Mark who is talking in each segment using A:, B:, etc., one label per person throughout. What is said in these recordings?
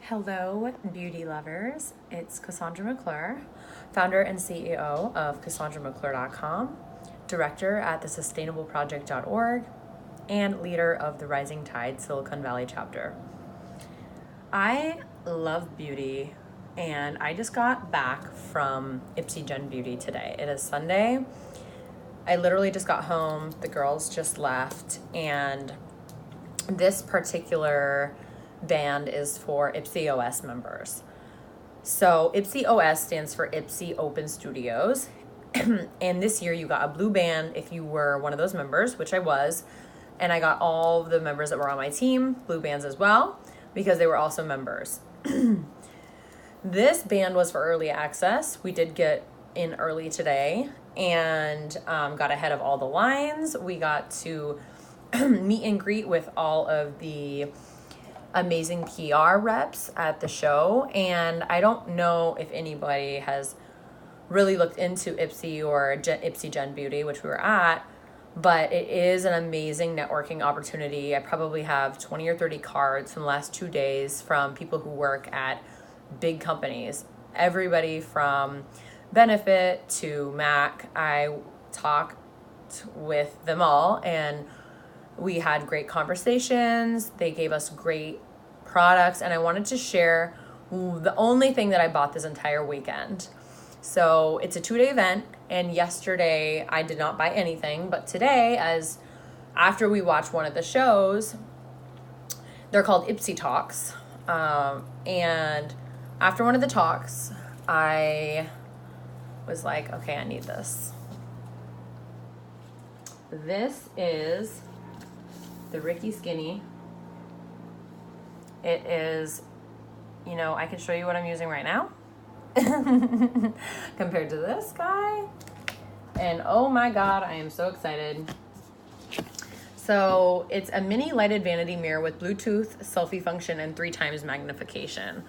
A: Hello, beauty lovers. It's Cassandra McClure, founder and CEO of CassandraMcClure.com, director at thesustainableproject.org, and leader of the Rising Tide Silicon Valley chapter. I love beauty, and I just got back from Ipsy Gen Beauty today. It is Sunday. I literally just got home. The girls just left, and this particular band is for Ipsy OS members. So Ipsy OS stands for Ipsy Open Studios. And this year you got a blue band if you were one of those members, which I was. And I got all the members that were on my team, blue bands as well, because they were also members. This band was for early access. We did get in early today and got ahead of all the lines. We got to meet and greet with all of the amazing PR reps at the show, and I don't know if anybody has really looked into Ipsy or Ipsy Gen Beauty, which we were at, but it is an amazing networking opportunity. I probably have 20 or 30 cards from the last 2 days from people who work at big companies, everybody from Benefit to Mac. I talked with them all, and we had great conversations. They gave us great products, and I wanted to share the only thing that I bought this entire weekend. So it's a 2-day event, and yesterday I did not buy anything, but today, as after we watched one of the shows, they're called Ipsy Talks, and after one of the talks, I was like, okay, I need this. This is the Riki Skinny. It is, I can show you what I'm using right now compared to this guy. And oh my God, I am so excited. So it's a mini lighted vanity mirror with Bluetooth selfie function and 3x magnification.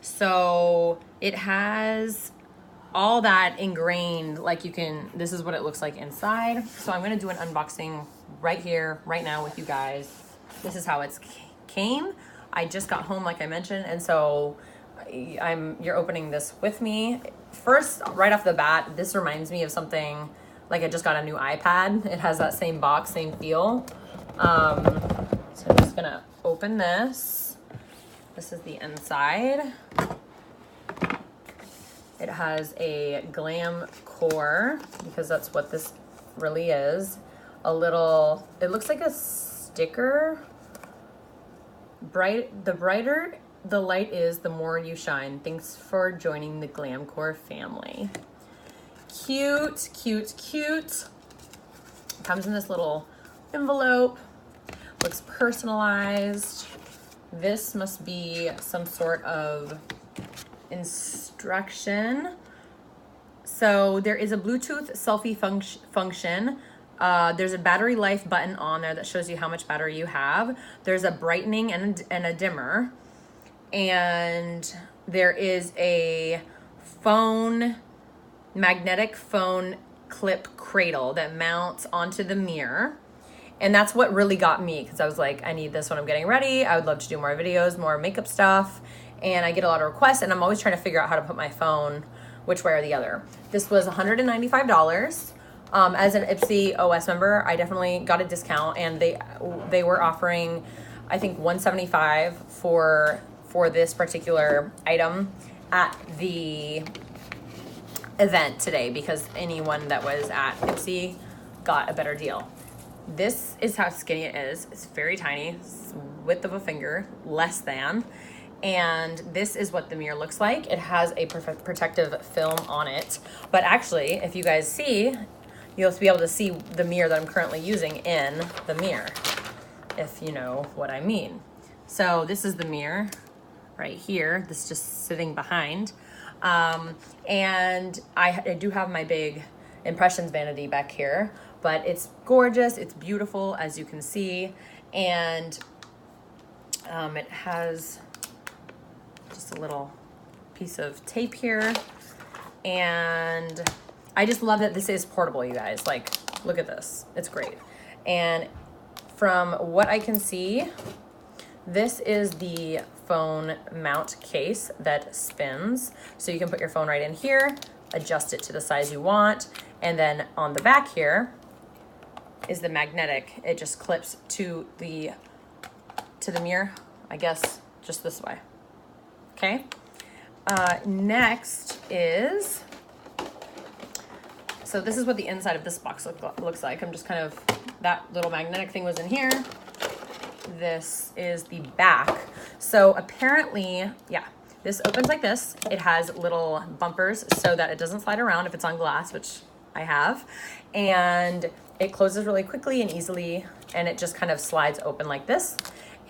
A: So it has all that ingrained, this is what it looks like inside. So I'm going to do an unboxing right here, right now with you guys. This is how it came. I just got home, like I mentioned, and so you're opening this with me. First, right off the bat, this reminds me of something, like I just got a new iPad. It has that same box, same feel. So I'm just going to open this. This is the inside. It has a Glamcor, because that's what this really is. It looks like a sticker. The brighter the light is, the more you shine. Thanks for joining the Glamcor family. Cute, cute, cute. Comes in this little envelope. Looks personalized. This must be some sort of instruction. So there is a Bluetooth selfie function. There's a battery life button on there that shows you how much battery you have. There's a brightening and a dimmer. And there is a magnetic phone clip cradle that mounts onto the mirror. And that's what really got me, because I was like, I need this when I'm getting ready. I would love to do more videos, more makeup stuff. And I get a lot of requests, and I'm always trying to figure out how to put my phone which way or the other. This was $195. As an Ipsy OS member, I definitely got a discount, and they were offering, I think, $175 for this particular item at the event today, because anyone that was at Ipsy got a better deal. This is how skinny it is. It's very tiny, it's width of a finger, less than. And this is what the mirror looks like. It has a protective film on it. But actually, if you guys see, you'll be able to see the mirror that I'm currently using in the mirror, if you know what I mean. So this is the mirror right here. This is just sitting behind. And I do have my big impressions vanity back here, but it's gorgeous. It's beautiful, as you can see. And it has just a little piece of tape here. And I just love that this is portable, you guys. Like, look at this. It's great. And from what I can see, This is the phone mount case that spins. So you can put your phone right in here, adjust it to the size you want. And then on the back here is the magnetic. It just clips to the mirror, I guess, just this way. Okay. Next is, so this is what the inside of this box looks like. I'm just kind of, that little magnetic thing was in here. This is the back. So apparently, yeah, this opens like this. It has little bumpers so that it doesn't slide around if it's on glass, which I have. And it closes really quickly and easily, and it just kind of slides open like this.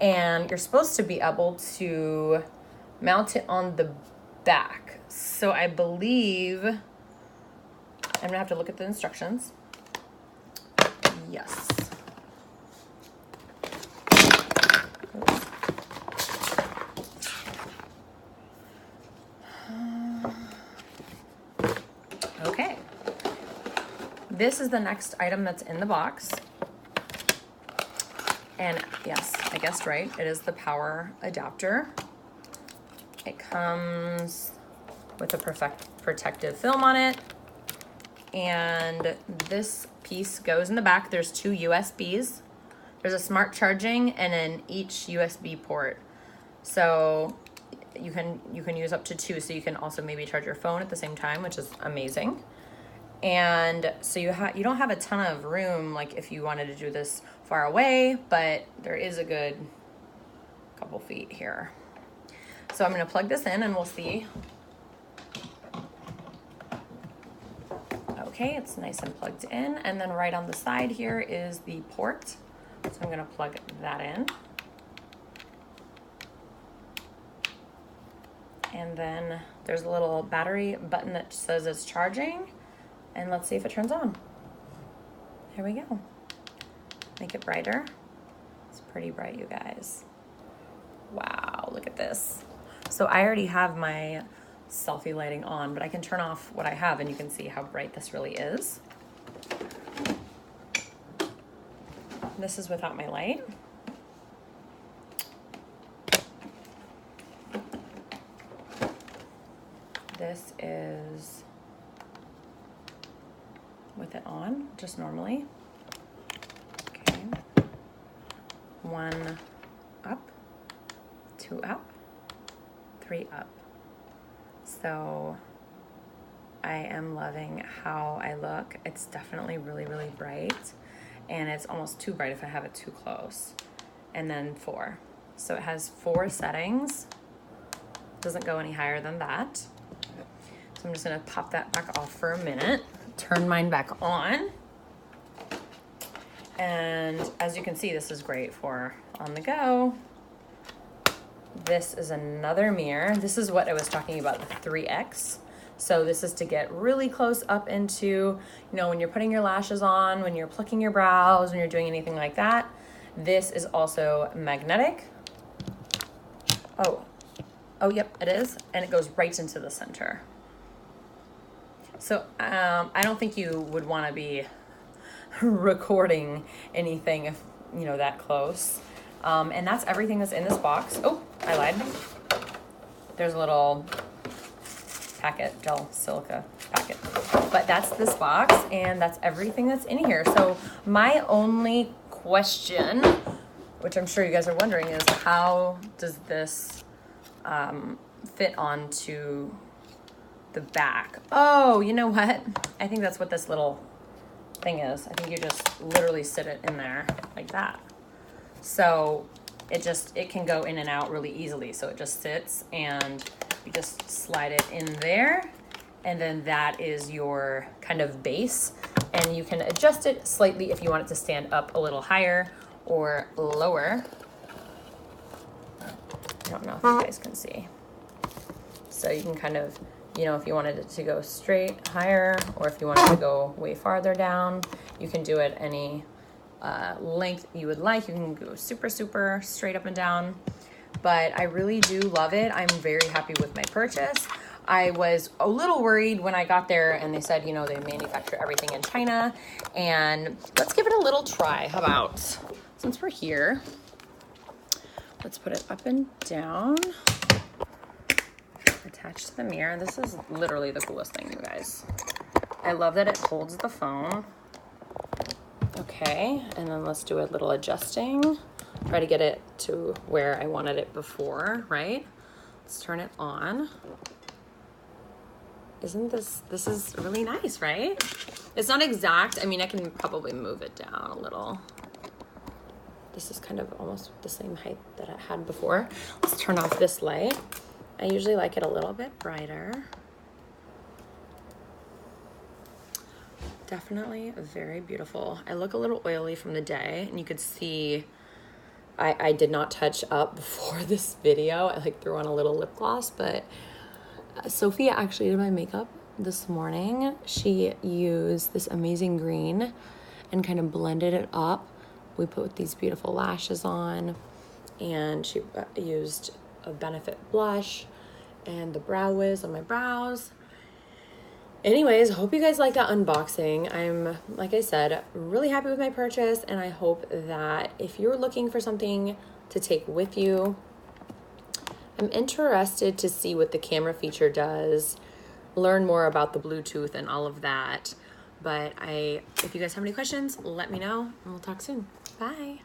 A: And you're supposed to be able to mount it on the back. So I believe, I'm gonna have to look at the instructions. Yes. Okay. This is the next item that's in the box. And yes, I guessed right. It is the power adapter. It comes with a protective film on it. And this piece goes in the back. There's 2 USBs. There's a smart charging and then each USB port. So you can use up to 2. So you can also maybe charge your phone at the same time, which is amazing. And so you don't have a ton of room, like if you wanted to do this far away, but there is a good couple feet here. So I'm gonna plug this in and we'll see. Okay, it's nice and plugged in. And then right on the side here is the port. So I'm gonna plug that in. And then there's a little battery button that says it's charging. And let's see if it turns on. Here we go. Make it brighter. It's pretty bright, you guys. Wow, look at this. So I already have my selfie lighting on, but I can turn off what I have and you can see how bright this really is. This is without my light. This is with it on, just normally. Okay. 1 up, 2 up, 3 up. So I am loving how I look. It's definitely really, really bright. And it's almost too bright if I have it too close. And then 4. So it has 4 settings. Doesn't go any higher than that. So I'm just gonna pop that back off for a minute. Turn mine back on. And as you can see, this is great for on the go. This is another mirror. This is what I was talking about, the 3X. So this is to get really close up into, you know, when you're putting your lashes on, when you're plucking your brows, when you're doing anything like that. This is also magnetic. Oh, yep, it is. And it goes right into the center. So I don't think you would want to be recording anything if, you know, that close. And that's everything that's in this box. Oh, I lied. There's a little packet, gel silica packet. But that's this box, and that's everything that's in here. So my only question, which I'm sure you guys are wondering, is how does this fit onto the back? Oh, you know what? I think that's what this little thing is. I think you just literally sit it in there like that. So it can go in and out really easily. So it just sits and you just slide it in there. And then that is your kind of base. And you can adjust it slightly if you want it to stand up a little higher or lower. I don't know if you guys can see. So you can kind of, you know, if you wanted it to go straight higher, or if you wanted to go way farther down, you can do it any length you would like. You can go super, super straight up and down. But I really do love it. I'm very happy with my purchase. I was a little worried when I got there and they said, you know, they manufacture everything in China. And let's give it a little try. How about, since we're here, Let's put it up and down. Attached to the mirror. This is literally the coolest thing, you guys. I love that it holds the phone. Okay, and then let's do a little adjusting. Try to get it to where I wanted it before, right? Let's turn it on. Isn't this is really nice, right? It's not exact. I mean, I can probably move it down a little. This is kind of almost the same height that I had before. Let's turn off this light. I usually like it a little bit brighter. Definitely very beautiful. I look a little oily from the day, and you could see I did not touch up before this video. I like threw on a little lip gloss, but Sophia actually did my makeup this morning. She used this amazing green and kind of blended it up. We put these beautiful lashes on, and she used a Benefit blush and the Brow Wiz on my brows. Anyways, hope you guys like that unboxing. I'm, like I said, really happy with my purchase, and I hope that if you're looking for something to take with you, I'm interested to see what the camera feature does, learn more about the Bluetooth and all of that. But if you guys have any questions, let me know, and we'll talk soon. Bye.